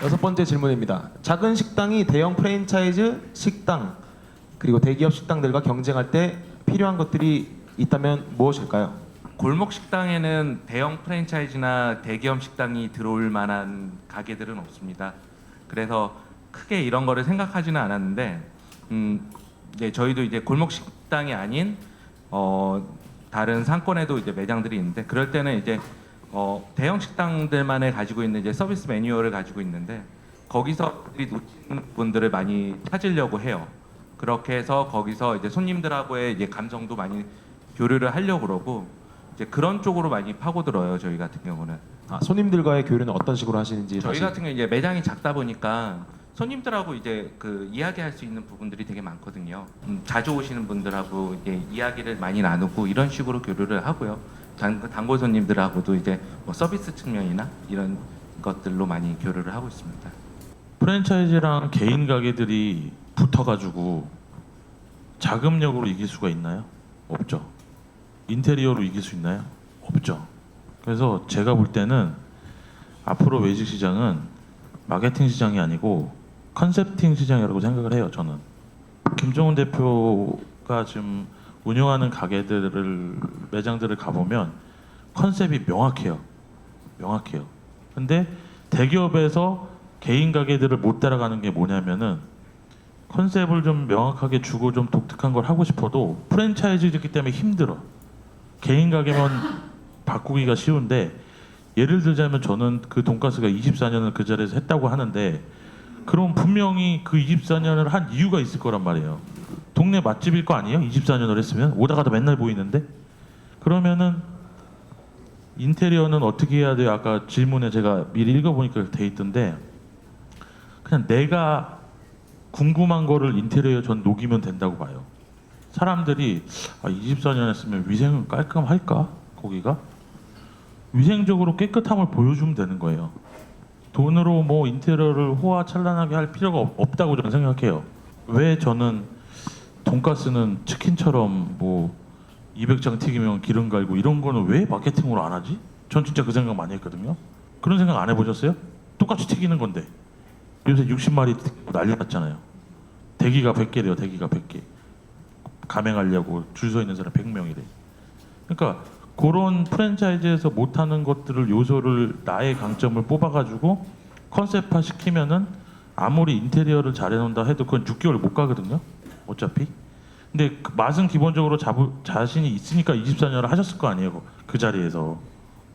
6번째 질문입니다. 작은 식당이 대형 프랜차이즈 식당 그리고 대기업 식당들과 경쟁할 때 필요한 것들이 있다면 무엇일까요? 골목 식당에는 대형 프랜차이즈나 대기업 식당이 들어올 만한 가게들은 없습니다. 그래서 크게 이런 거를 생각하지는 않았는데, 네, 저희도 이제 골목 식당이 아닌 다른 상권에도 이제 매장들이 있는데, 그럴 때는 이제 대형 식당들만에 가지고 있는 이제 서비스 매뉴얼을 가지고 있는데, 거기서 놓친 분들을 많이 찾으려고 해요. 그렇게 해서 거기서 이제 손님들하고의 이제 감성도 많이 교류를 하려고 그러고, 이제 그런 쪽으로 많이 파고들어요. 저희 같은 경우는. 손님들과의 교류는 어떤 식으로 하시는지 저희 다시. 같은 경우 이제 매장이 작다 보니까 손님들하고 이제 그 이야기할 수 있는 부분들이 되게 많거든요. 자주 오시는 분들하고 이제 이야기를 많이 나누고 이런 식으로 교류를 하고요. 단골 손님들하고도 이제 뭐 서비스 측면이나 이런 것들로 많이 교류를 하고 있습니다. 프랜차이즈랑 개인 가게들이 붙어가지고 자금력으로 이길 수가 있나요? 없죠. 인테리어로 이길 수 있나요? 없죠. 그래서 제가 볼 때는 앞으로 외식 시장은 마케팅 시장이 아니고 컨셉팅 시장이라고 생각을 해요. 저는 김종훈 대표가 지금 운영하는 가게들을 매장들을 가보면 컨셉이 명확해요. 명확해요. 근데 대기업에서 개인 가게들을 못 따라가는 게 뭐냐면은 컨셉을 좀 명확하게 주고 좀 독특한 걸 하고 싶어도 프랜차이즈이기 때문에 힘들어. 개인 가게면 바꾸기가 쉬운데, 예를 들자면 저는 그 돈가스가 24년을 그 자리에서 했다고 하는데, 그럼 분명히 그 24년을 한 이유가 있을 거란 말이에요. 동네 맛집일 거 아니에요? 24년을 했으면 오다가도 맨날 보이는데. 그러면은 인테리어는 어떻게 해야 돼요? 아까 질문에 제가 미리 읽어보니까 돼 있던데, 그냥 내가 궁금한 거를 인테리어에 전 녹이면 된다고 봐요. 사람들이 24년 했으면 위생은 깔끔할까? 거기가? 위생적으로 깨끗함을 보여주면 되는 거예요. 돈으로 뭐 인테리어를 호화찬란하게 할 필요가 없다고 저는 생각해요. 왜 저는 돈가스는 치킨처럼 뭐 200장 튀기면 기름 갈고 이런 거는 왜 마케팅으로 안 하지? 전 진짜 그 생각 많이 했거든요. 그런 생각 안 해보셨어요? 똑같이 튀기는 건데 요새 60마리 난리 났잖아요. 대기가 100개래요. 대기가 100개. 가맹하려고 줄 서 있는 사람 100명이래. 그러니까 그런 프랜차이즈에서 못하는 것들을 요소를 나의 강점을 뽑아가지고 컨셉화 시키면은 아무리 인테리어를 잘해놓는다 해도 그건 6개월 못 가거든요. 어차피. 근데 그 맛은 기본적으로 자신이 있으니까 24년을 하셨을 거 아니에요. 그 자리에서.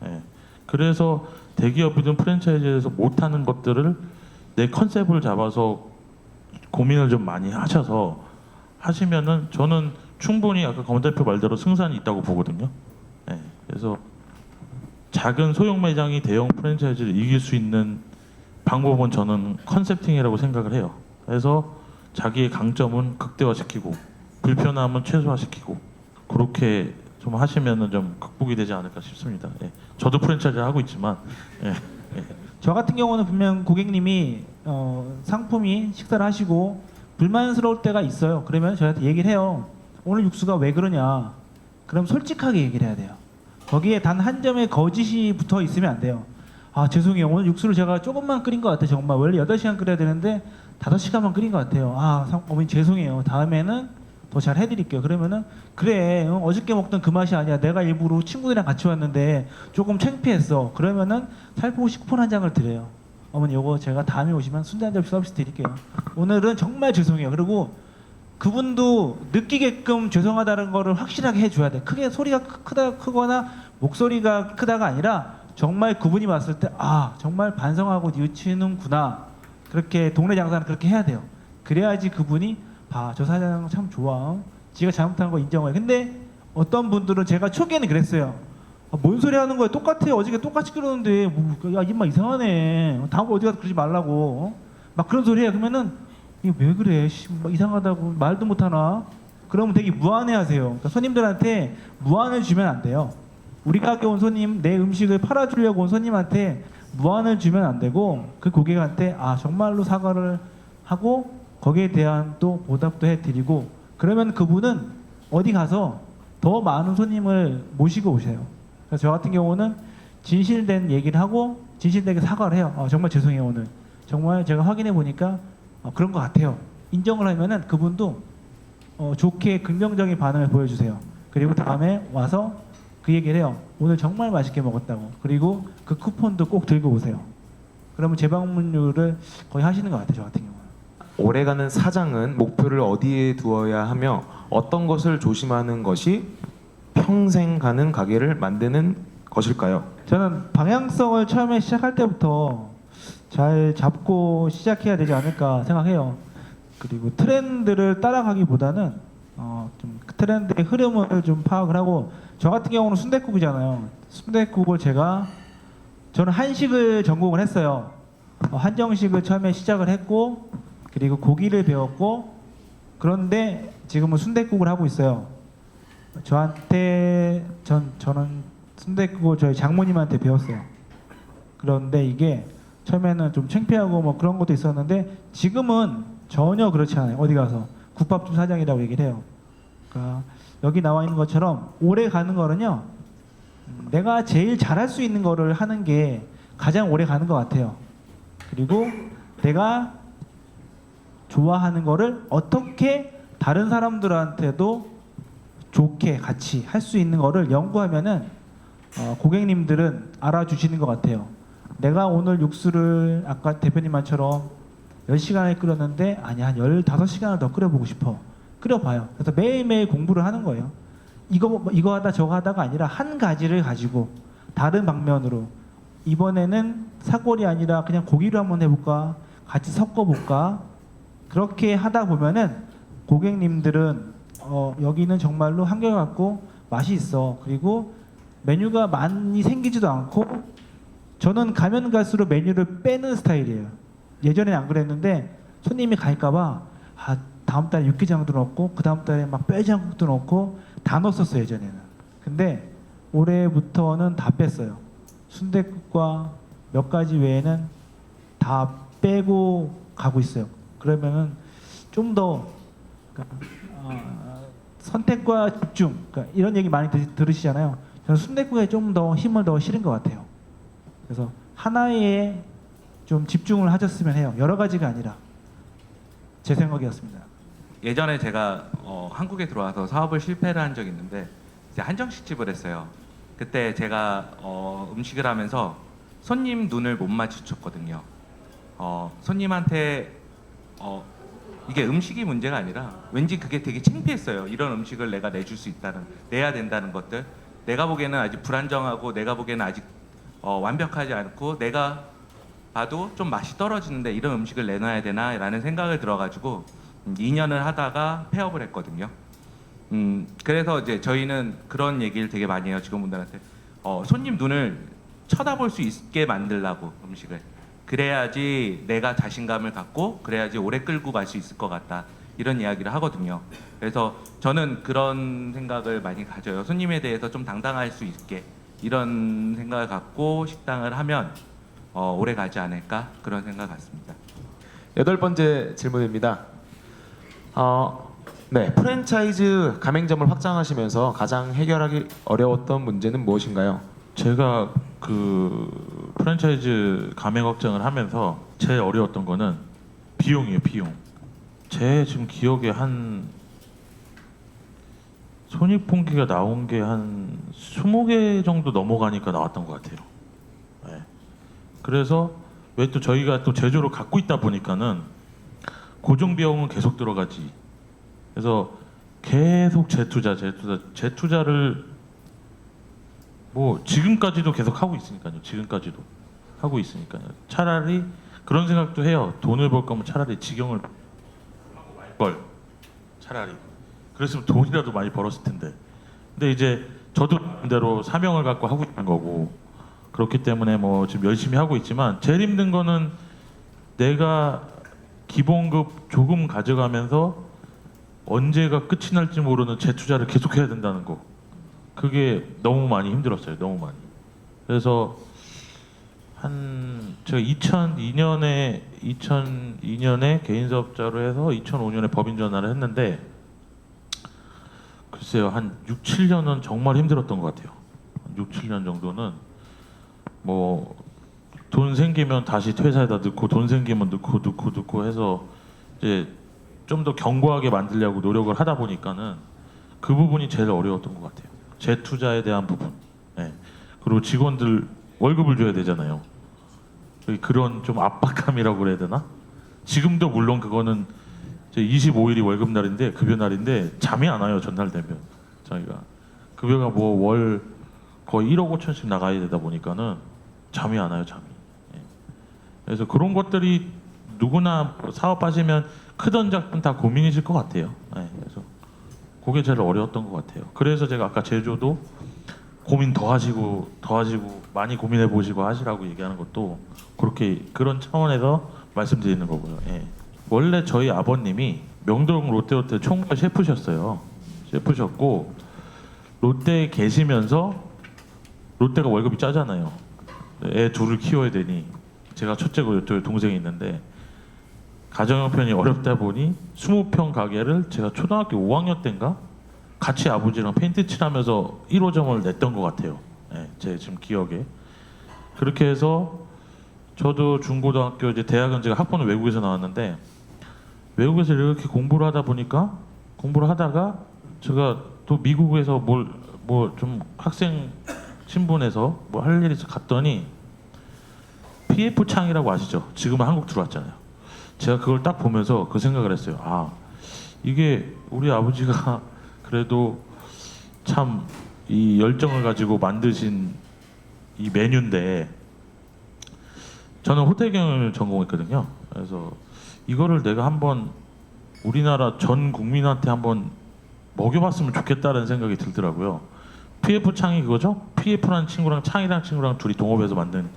예. 그래서 대기업이든 프랜차이즈에서 못하는 것들을 내 컨셉을 잡아서 고민을 좀 많이 하셔서 하시면은 저는 충분히 아까 검 대표 말대로 승산이 있다고 보거든요. 네, 그래서 작은 소형 매장이 대형 프랜차이즈를 이길 수 있는 방법은 저는 컨셉팅이라고 생각을 해요. 그래서 자기의 강점은 극대화시키고 불편함은 최소화시키고 그렇게 좀 하시면은 좀 극복이 되지 않을까 싶습니다. 예. 저도 프랜차이즈 하고 있지만 예. 예. 저 같은 경우는 분명 고객님이 상품이 식사를 하시고 불만스러울 때가 있어요. 그러면 저한테 얘기를 해요. 오늘 육수가 왜 그러냐. 그럼 솔직하게 얘기를 해야 돼요. 거기에 단 한 점의 거짓이 붙어 있으면 안 돼요. 아 죄송해요. 오늘 육수를 제가 조금만 끓인 것 같아요. 정말 원래 8시간 끓여야 되는데 5시간만 끓인 것 같아요. 어머니 죄송해요. 다음에는 더 잘 해드릴게요. 그러면은 그래 어저께 먹던 그 맛이 아니야. 내가 일부러 친구들이랑 같이 왔는데 조금 창피했어. 그러면은 살포시 쿠폰 한 장을 드려요. 어머니 요거 제가 다음에 오시면 순대 한 접시 서비스 드릴게요. 오늘은 정말 죄송해요. 그리고 그분도 느끼게끔 죄송하다는 거를 확실하게 해줘야 돼. 크게 소리가 크거나 목소리가 크다가 아니라 정말 그분이 봤을 때 정말 반성하고 뉘우치는구나. 그렇게 동네 장사는 그렇게 해야 돼요. 그래야지 그분이 저 사장 참 좋아. 지가 잘못한 거 인정해. 근데 어떤 분들은 제가 초기에는 그랬어요. 뭔 소리 하는 거야. 똑같아. 어저께 똑같이 끓였는데 야 입맛 이상하네. 다음에 어디 가서 그러지 말라고. 막 그런 소리 해. 그러면은 이게 왜 그래? 막 이상하다고 말도 못하나? 그러면 되게 무안해하세요. 그러니까 손님들한테 무안을 주면 안 돼요. 우리 가게 온 손님, 내 음식을 팔아주려고 온 손님한테 무안을 주면 안 되고 그 고객한테 정말로 사과를 하고 거기에 대한 또 보답도 해드리고 그러면 그분은 어디 가서 더 많은 손님을 모시고 오세요. 그래서 저 같은 경우는 진실된 얘기를 하고 진실되게 사과를 해요. 정말 죄송해요. 오늘 정말 제가 확인해 보니까 그런 것 같아요. 인정을 하면은 그분도 좋게 긍정적인 반응을 보여주세요. 그리고 다음에 와서 그 얘기를 해요. 오늘 정말 맛있게 먹었다고. 그리고 그 쿠폰도 꼭 들고 오세요. 그러면 재방문율을 거의 하시는 것 같아요. 저 같은 경우는. 오래가는 사장은 목표를 어디에 두어야 하며 어떤 것을 조심하는 것이 평생 가는 가게를 만드는 것일까요? 저는 방향성을 처음에 시작할 때부터 잘 잡고 시작해야 되지 않을까 생각해요. 그리고 트렌드를 따라가기보다는 좀 트렌드의 흐름을 좀 파악을 하고, 저 같은 경우는 순댓국이잖아요. 순댓국을 저는 한식을 전공을 했어요. 한정식을 처음에 시작을 했고, 그리고 고기를 배웠고, 그런데 지금은 순댓국을 하고 있어요. 저는 순댓국을 저희 장모님한테 배웠어요. 그런데 이게 처음에는 좀 창피하고 뭐 그런 것도 있었는데 지금은 전혀 그렇지 않아요. 어디 가서 국밥집 사장이라고 얘기를 해요. 그러니까 여기 나와 있는 것처럼 오래 가는 거는요, 내가 제일 잘할 수 있는 거를 하는 게 가장 오래 가는 것 같아요. 그리고 내가 좋아하는 거를 어떻게 다른 사람들한테도 좋게 같이 할 수 있는 거를 연구하면은 고객님들은 알아주시는 것 같아요. 내가 오늘 육수를 아까 대표님 말처럼 10시간을 끓였는데 아니 한 15시간을 더 끓여보고 싶어. 끓여봐요. 그래서 매일매일 공부를 하는 거예요. 이거 하다 저거 하다가 아니라 한 가지를 가지고 다른 방면으로, 이번에는 사골이 아니라 그냥 고기로 한번 해볼까, 같이 섞어볼까. 그렇게 하다 보면은 고객님들은 여기는 정말로 한결같고 맛이 있어. 그리고 메뉴가 많이 생기지도 않고, 저는 가면 갈수록 메뉴를 빼는 스타일이에요. 예전에는 안 그랬는데 손님이 갈까봐 다음 달에 육개장도 넣고 그 다음 달에 막 뼈장국도 넣고 다 넣었었어요 예전에는. 근데 올해부터는 다 뺐어요. 순댓국과 몇 가지 외에는 다 빼고 가고 있어요. 그러면은 좀 더 선택과 집중, 그러니까 이런 얘기 많이 들으시잖아요. 저는 순댓국에 좀 더 힘을 더 실은 것 같아요. 그래서 하나에 좀 집중을 하셨으면 해요. 여러 가지가 아니라. 제 생각이었습니다. 예전에 제가 한국에 들어와서 사업을 실패를 한 적이 있는데 이제 한정식집을 했어요. 그때 제가 음식을 하면서 손님 눈을 못 마주쳤거든요. 손님한테 이게 음식이 문제가 아니라 왠지 그게 되게 창피했어요. 이런 음식을 내가 내야 된다는 것들. 내가 보기에는 아직 불안정하고 내가 보기에는 아직 완벽하지 않고 내가 봐도 좀 맛이 떨어지는데 이런 음식을 내놔야 되나라는 생각을 들어가지고 2년을 하다가 폐업을 했거든요. 그래서 이제 저희는 그런 얘기를 되게 많이 해요. 직원분들한테 손님 눈을 쳐다볼 수 있게 만들라고 음식을. 그래야지 내가 자신감을 갖고 그래야지 오래 끌고 갈 수 있을 것 같다. 이런 이야기를 하거든요. 그래서 저는 그런 생각을 많이 가져요. 손님에 대해서 좀 당당할 수 있게 이런 생각을 갖고 식당을 하면 오래 가지 않을까 그런 생각 같습니다. 8번째 질문입니다. 네, 프랜차이즈 가맹점을 확장하시면서 가장 해결하기 어려웠던 문제는 무엇인가요? 제가 그 프랜차이즈 가맹 확장을 하면서 제일 어려웠던 거는 비용이에요. 비용. 제 지금 기억에 한 손익분기가 나온 게 한 20개 정도 넘어가니까 나왔던 것 같아요. 네. 그래서 왜 또 저희가 또 제조를 갖고 있다 보니까는 고정 비용은 계속 들어가지. 그래서 계속 재투자를 뭐 지금까지도 계속 하고 있으니까요. 지금까지도 하고 있으니까요. 차라리 그런 생각도 해요. 돈을 벌 거면 차라리 직영을 걸 차라리 그랬으면 돈이라도 많이 벌었을 텐데. 근데 이제 저도 대로 사명을 갖고 하고 있는 거고 그렇기 때문에 뭐 지금 열심히 하고 있지만 제일 힘든 거는 내가 기본급 조금 가져가면서 언제가 끝이 날지 모르는 재투자를 계속해야 된다는 거. 그게 너무 많이 힘들었어요. 너무 많이. 그래서 제가 2002년에 개인 사업자로 해서 2005년에 법인 전환을 했는데 글쎄요. 한 6, 7년은 정말 힘들었던 것 같아요. 6, 7년 정도는 뭐 돈 생기면 다시 퇴사에다 넣고 돈 생기면 넣고 해서 이제 좀 더 견고하게 만들려고 노력을 하다 보니까는 그 부분이 제일 어려웠던 것 같아요. 재투자에 대한 부분. 예. 그리고 직원들 월급을 줘야 되잖아요. 그런 좀 압박감이라고 그래야 되나? 지금도 물론 그거는 이제 25일이 월급 날인데 급여 날인데 잠이 안 와요. 전날 되면 저희가 급여가 뭐 월 거의 1억 5천씩 나가야 되다 보니까는 잠이 안 와요. 잠이. 예. 그래서 그런 것들이 누구나 사업하시면 크던 작든 다 고민이실 것 같아요. 예. 그래서 그게 제일 어려웠던 것 같아요. 그래서 제가 아까 제조도 고민 더 하시고 많이 고민해 보시고 하시라고 얘기하는 것도 그렇게 그런 차원에서 말씀드리는 거고요. 예. 원래 저희 아버님이 명동 롯데호텔 총괄 셰프셨어요. 셰프셨고 롯데에 계시면서 롯데가 월급이 짜잖아요. 애 둘을 키워야 되니 제가 첫째고 동생이 있는데 가정 형편이 어렵다 보니 20평 가게를 제가 초등학교 5학년 때인가 같이 아버지랑 페인트 칠하면서 1호점을 냈던 것 같아요. 예, 제 지금 기억에 그렇게 해서 저도 중고등학교 이제 대학은 제가 학번은 외국에서 나왔는데 외국에서 이렇게 공부를 하다 보니까 공부를 하다가 제가 또 미국에서 뭐 좀 학생 신분에서 뭐 할 일이 있어 갔더니 PF 창이라고 아시죠? 지금은 한국 들어왔잖아요. 제가 그걸 딱 보면서 그 생각을 했어요. 아 이게 우리 아버지가 그래도 참 이 열정을 가지고 만드신 이 메뉴인데 저는 호텔 경영을 전공했거든요. 그래서 이거를 내가 한번 우리나라 전 국민한테 한번 먹여봤으면 좋겠다는 생각이 들더라고요. PF 창이 그거죠? PF라는 친구랑 창이라는 친구랑 둘이 동업해서 만든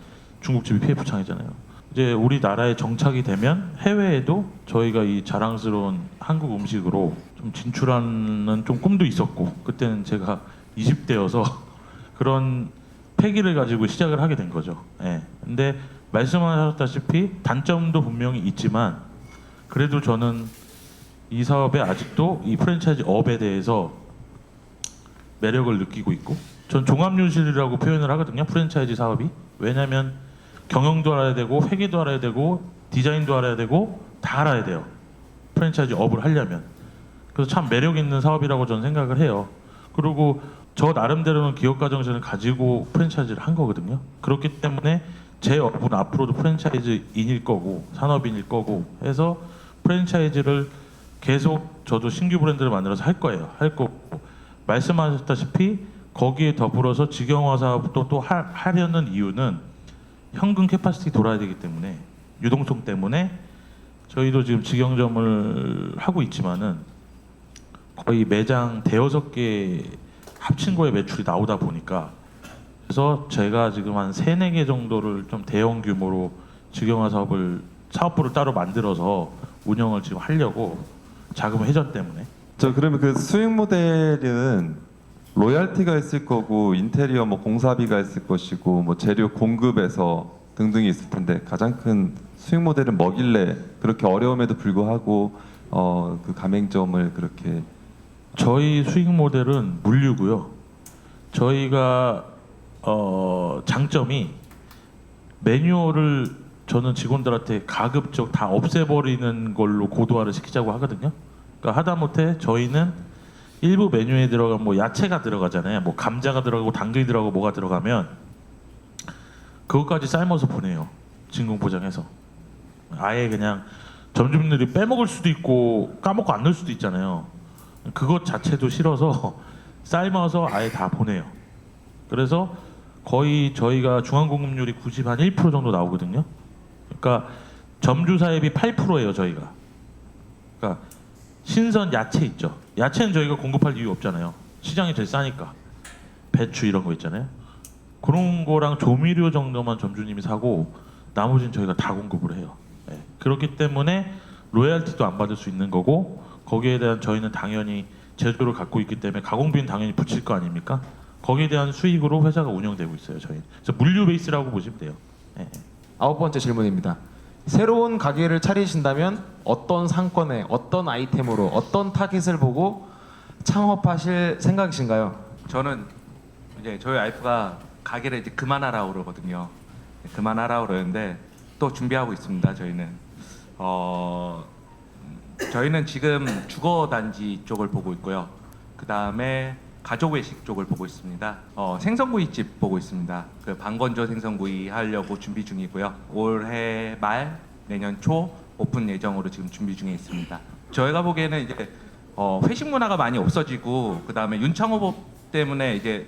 중국집이 PF 창이잖아요. 이제 우리나라에 정착이 되면 해외에도 저희가 이 자랑스러운 한국 음식으로 좀 진출하는 좀 꿈도 있었고 그때는 제가 20대여서 그런 패기를 가지고 시작을 하게 된 거죠. 예. 근데 말씀하셨다시피 단점도 분명히 있지만 그래도 저는 이 사업에 아직도 이 프랜차이즈 업에 대해서 매력을 느끼고 있고 전 종합유실이라고 표현을 하거든요. 프랜차이즈 사업이. 왜냐하면 경영도 알아야 되고 회계도 알아야 되고 디자인도 알아야 되고 다 알아야 돼요. 프랜차이즈 업을 하려면. 그래서 참 매력 있는 사업이라고 저는 생각을 해요. 그리고 저 나름대로는 기업 가정제를 가지고 프랜차이즈를 한 거거든요. 그렇기 때문에 제 업은 앞으로도 프랜차이즈인일 거고 산업인일 거고 해서 프랜차이즈를 계속 저도 신규 브랜드를 만들어서 할 거예요. 할 거고 말씀하셨다시피 거기에 더불어서 직영화 사업도 또 하려는 이유는 현금 캐파시티 돌아야 되기 때문에 유동성 때문에 저희도 지금 직영점을 하고 있지만은 거의 매장 대여섯 개 합친 거에 매출이 나오다 보니까 그래서 제가 지금 한 3-4개 정도를 좀 대형 규모로 직영화 사업부를 따로 만들어서 운영을 지금 하려고 자금 회전 때문에. 저 그러면 그 수익 모델은 로얄티가 있을 거고 인테리어 뭐 공사비가 있을 것이고 뭐 재료 공급에서 등등이 있을 텐데 가장 큰 수익 모델은 뭐길래 그렇게 어려움에도 불구하고 그 가맹점을 그렇게 저희 수익 모델은 물류고요. 저희가 장점이 매뉴얼을 저는 직원들한테 가급적 다 없애버리는 걸로 고도화를 시키자고 하거든요. 그러니까 하다못해 저희는 일부 메뉴에 들어간 뭐 야채가 들어가잖아요. 뭐 감자가 들어가고 당근이 들어가고 뭐가 들어가면 그것까지 삶아서 보내요. 진공 포장해서. 아예 그냥 점주분들이 빼먹을 수도 있고 까먹고 안 넣을 수도 있잖아요. 그것 자체도 싫어서 삶아서 아예 다 보내요. 그래서 거의 저희가 중앙공급률이 91% 정도 나오거든요. 그러니까 점주사입이 8%예요 저희가. 그러니까 신선 야채 있죠. 야채는 저희가 공급할 이유 없잖아요. 시장이 제일 싸니까. 배추 이런 거 있잖아요. 그런 거랑 조미료 정도만 점주님이 사고 나머지는 저희가 다 공급을 해요. 네. 그렇기 때문에 로얄티도 안 받을 수 있는 거고 거기에 대한 저희는 당연히 제조를 갖고 있기 때문에 가공비는 당연히 붙일 거 아닙니까? 거기에 대한 수익으로 회사가 운영되고 있어요. 저희. 그래서 물류 베이스라고 보시면 돼요. 네. 9번째 질문입니다. 새로운 가게를 차리신다면 어떤 상권에 어떤 아이템으로 어떤 타깃을 보고 창업하실 생각이신가요? 저는 이제 저희 와이프가 가게를 이제 그만하라 그러거든요. 그만하라 그러는데 또 준비하고 있습니다. 저희는 지금 주거단지 쪽을 보고 있고요. 그 다음에 가족 외식 쪽을 보고 있습니다. 생선구이집 보고 있습니다. 그 방건조 생선구이 하려고 준비 중이고요. 올해 말 내년 초 오픈 예정으로 지금 준비 중에 있습니다. 저희가 보기에는 이제 회식 문화가 많이 없어지고 그 다음에 윤창호법 때문에 이제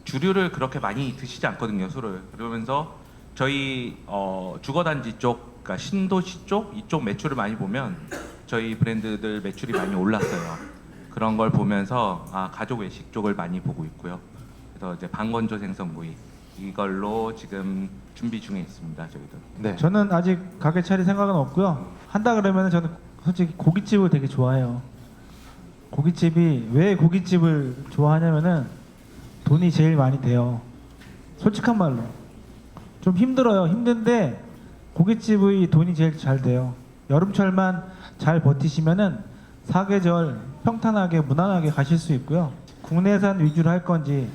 주류를 그렇게 많이 드시지 않거든요, 술을. 그러면서 저희 주거단지 쪽, 그러니까 신도시 쪽 이쪽 매출을 많이 보면 저희 브랜드들 매출이 많이 올랐어요. 그런 걸 보면서 가족 외식 쪽을 많이 보고 있고요. 그래서 이제 방건조 생선구이 이걸로 지금 준비 중에 있습니다, 저희도. 네. 저는 아직 가게 차릴 생각은 없고요. 한다 그러면 저는 솔직히 고깃집을 되게 좋아해요. 고깃집이 왜 고깃집을 좋아하냐면은 돈이 제일 많이 돼요. 솔직한 말로 좀 힘들어요. 힘든데 고깃집의 돈이 제일 잘 돼요. 여름철만 잘 버티시면은 사계절 평탄하게 무난하게 가실 수 있고요. 국내산 위주로 할 건지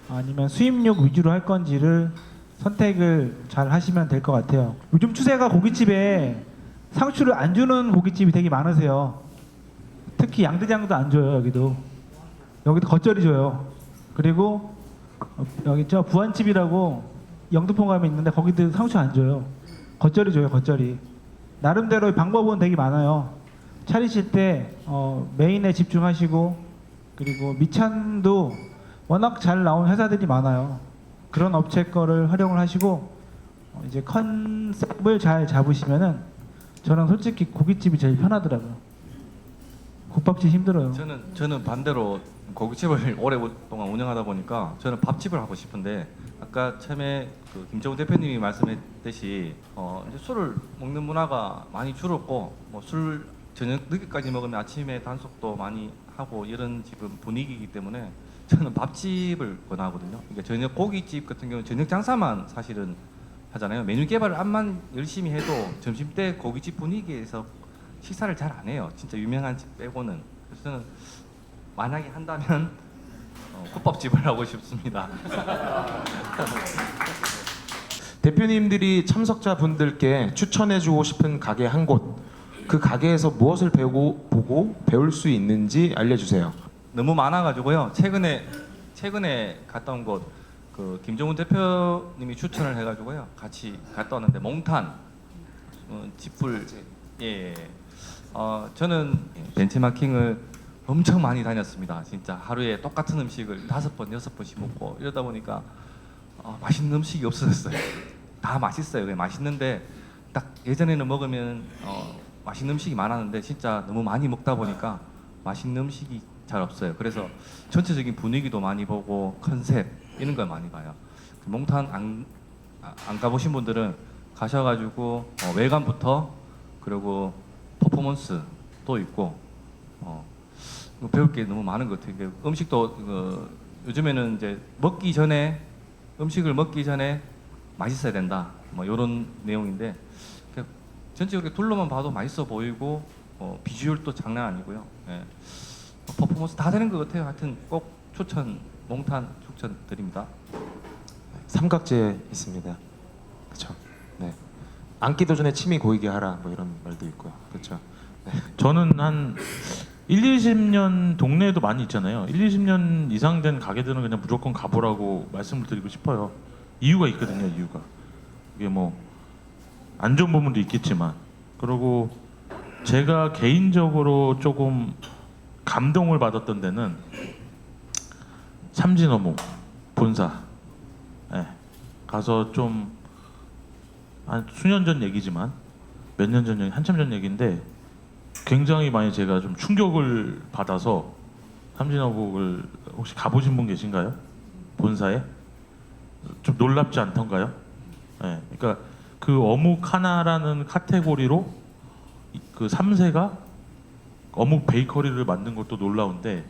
아니면 수입육 위주로 할 건지를 선택을 잘 하시면 될 것 같아요. 요즘 추세가 고깃집에 상추를 안 주는 고깃집이 되게 많으세요. 특히 양대장도 안 줘요. 여기도 겉절이 줘요. 그리고 여기 저 부안집이라고 영등포 가면 있는데 거기도 상추 안 줘요. 겉절이 줘요. 겉절이. 나름대로의 방법은 되게 많아요. 차리실 때 메인에 집중하시고 그리고 밑찬도 워낙 잘 나온 회사들이 많아요. 그런 업체 거를 활용을 하시고 이제 컨셉을 잘 잡으시면은 저는 솔직히 고깃집이 제일 편하더라고요. 국밥집 힘들어요. 저는 반대로 고깃집을 오랫동안 운영하다 보니까 저는 밥집을 하고 싶은데 아까 처음에 그 김정우 대표님이 말씀했듯이 이제 술을 먹는 문화가 많이 줄었고 뭐 술 저녁 늦게까지 먹으면 아침에 단속도 많이 하고 이런 지금 분위기이기 때문에 저는 밥집을 권하거든요. 그러니까 저녁 고깃집 같은 경우는 저녁 장사만 사실은 하잖아요. 메뉴 개발을 암만 열심히 해도 점심 때 고깃집 분위기에서 식사를 잘 안 해요. 진짜 유명한 집 빼고는. 그래서 저는 만약에 한다면 국밥집을 하고 싶습니다. 대표님들이 참석자분들께 추천해주고 싶은 가게 한 곳, 그 가게에서 무엇을 보고 배울 수 있는지 알려주세요. 너무 많아가지고요. 최근에 갔다 온 곳, 그 김정훈 대표님이 추천을 해가지고요. 같이 갔다 왔는데 몽탄 집불 예. 저는 벤치마킹을 엄청 많이 다녔습니다. 진짜 하루에 똑같은 음식을 5번, 6번씩 먹고 이러다 보니까 맛있는 음식이 없어졌어요. 다 맛있어요. 그냥 맛있는데 딱 예전에는 먹으면 맛있는 음식이 많았는데 진짜 너무 많이 먹다 보니까 맛있는 음식이 잘 없어요. 그래서 전체적인 분위기도 많이 보고 컨셉 이런 걸 많이 봐요. 몽탄 안 가보신 분들은 가셔가지고 외관부터 그리고 퍼포먼스도 있고 배울 게 너무 많은 것 같아요. 음식도 요즘에는 이제 음식을 먹기 전에 맛있어야 된다. 뭐 이런 내용인데 전체적으로 둘러만 봐도 맛있어 보이고 비주얼도 장난 아니고요. 예. 퍼포먼스 다 되는 것 같아요. 하여튼 꼭 몽탄 추천드립니다. 삼각지에 있습니다. 그렇죠. 네. 앉기도 전에 침이 고이게 하라 뭐 이런 말도 있고요. 그렇죠. 네. 저는 한 1, 20년 동네에도 많이 있잖아요. 1, 20년 이상 된 가게들은 그냥 무조건 가보라고 말씀을 드리고 싶어요. 이유가 있거든요. 이유가 이게 뭐 안 좋은 부분도 있겠지만 그리고 제가 개인적으로 조금 감동을 받았던 데는 삼진어묵 본사 가서 좀 한 수년 전 얘기지만 몇 년 전 얘기, 한참 전 얘기인데 굉장히 많이 제가 좀 충격을 받아서 삼진어묵을 혹시 가보신 분 계신가요? 본사에? 좀 놀랍지 않던가요? 네, 그러니까 그 어묵 하나라는 카테고리로 그 3세가 어묵 베이커리를 만든 것도 놀라운데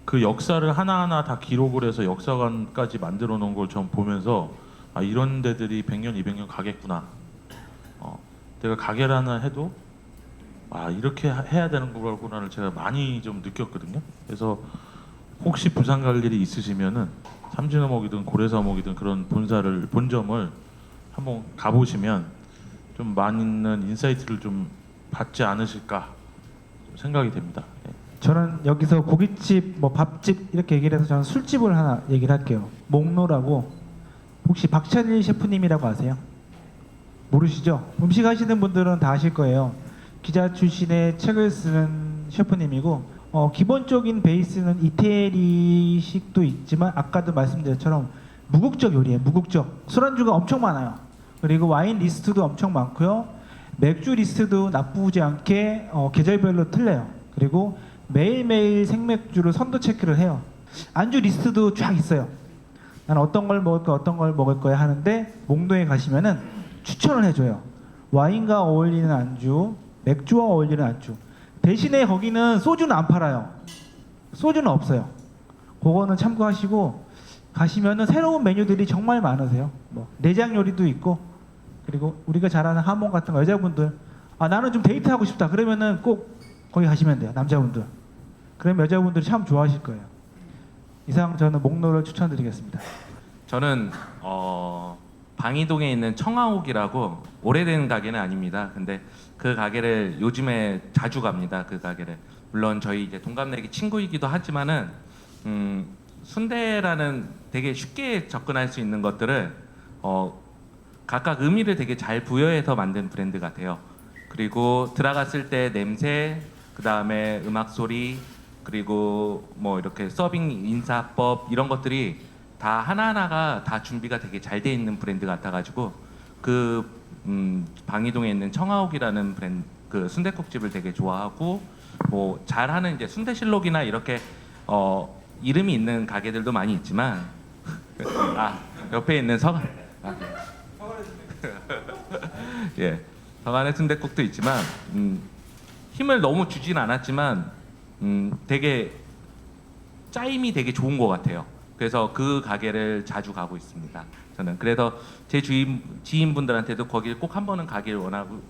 그 역사를 하나하나 다 기록을 해서 역사관까지 만들어 놓은 걸 좀 보면서 이런 데들이 100년, 200년 가겠구나. 내가 가게를 하나 해도 이렇게 해야 되는 거구나를 제가 많이 좀 느꼈거든요. 그래서 혹시 부산 갈 일이 있으시면은 삼진어묵이든 고래사어묵이든 그런 본점을 한번 가보시면 좀 많은 인사이트를 좀 받지 않으실까 생각이 됩니다. 예. 저는 여기서 고깃집, 뭐 밥집 이렇게 얘기를 해서 저는 술집을 하나 얘기를 할게요. 목로라고. 혹시 박찬일 셰프님이라고 아세요? 모르시죠? 음식 하시는 분들은 다 아실 거예요. 기자 출신의 책을 쓰는 셰프님이고 기본적인 베이스는 이태리식도 있지만 아까도 말씀드린 것처럼 무국적 요리예요. 무국적. 술안주가 엄청 많아요. 그리고 와인 리스트도 엄청 많고요. 맥주 리스트도 나쁘지 않게 계절별로 틀려요. 그리고 매일매일 생맥주를 선도 체크를 해요. 안주 리스트도 쫙 있어요. 난 어떤 걸 먹을 거야, 어떤 걸 먹을 거야 하는데 목동에 가시면은 추천을 해줘요. 와인과 어울리는 안주, 맥주와 어울리는 안주. 대신에 거기는 소주는 안 팔아요. 소주는 없어요. 그거는 참고하시고 가시면은 새로운 메뉴들이 정말 많으세요. 뭐 내장 요리도 있고 그리고 우리가 잘 아는 하몽 같은 거 여자분들 나는 좀 데이트하고 싶다 그러면은 꼭 거기 가시면 돼요. 남자분들. 그럼 여자분들이 참 좋아하실 거예요. 이상 저는 목로를 추천드리겠습니다. 저는 방이동에 있는 청아옥이라고 오래된 가게는 아닙니다. 근데 그 가게를 요즘에 자주 갑니다. 그 가게를. 물론 저희 이제 동갑내기 친구이기도 하지만은 순대라는 되게 쉽게 접근할 수 있는 것들을 각각 의미를 되게 잘 부여해서 만든 브랜드 같아요. 그리고 들어갔을 때 냄새, 그 다음에 음악 소리, 그리고 뭐 이렇게 서빙 인사법 이런 것들이 다 하나하나가 다 준비가 되게 잘 돼 있는 브랜드 같아가지고 방이동에 있는 청아옥이라는 브랜드 그 순댓국집을 되게 좋아하고 뭐 잘하는 이제 순대실록이나 이렇게 이름이 있는 가게들도 많이 있지만 옆에 있는 예 서간의 순댓국도 있지만 힘을 너무 주진 않았지만 되게 짜임이 되게 좋은 것 같아요. 그래서 그 가게를 자주 가고 있습니다. 저는 그래서 제 지인분들한테도 거길 꼭 한 번은 가길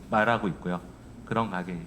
말하고 있고요. 그런 가게.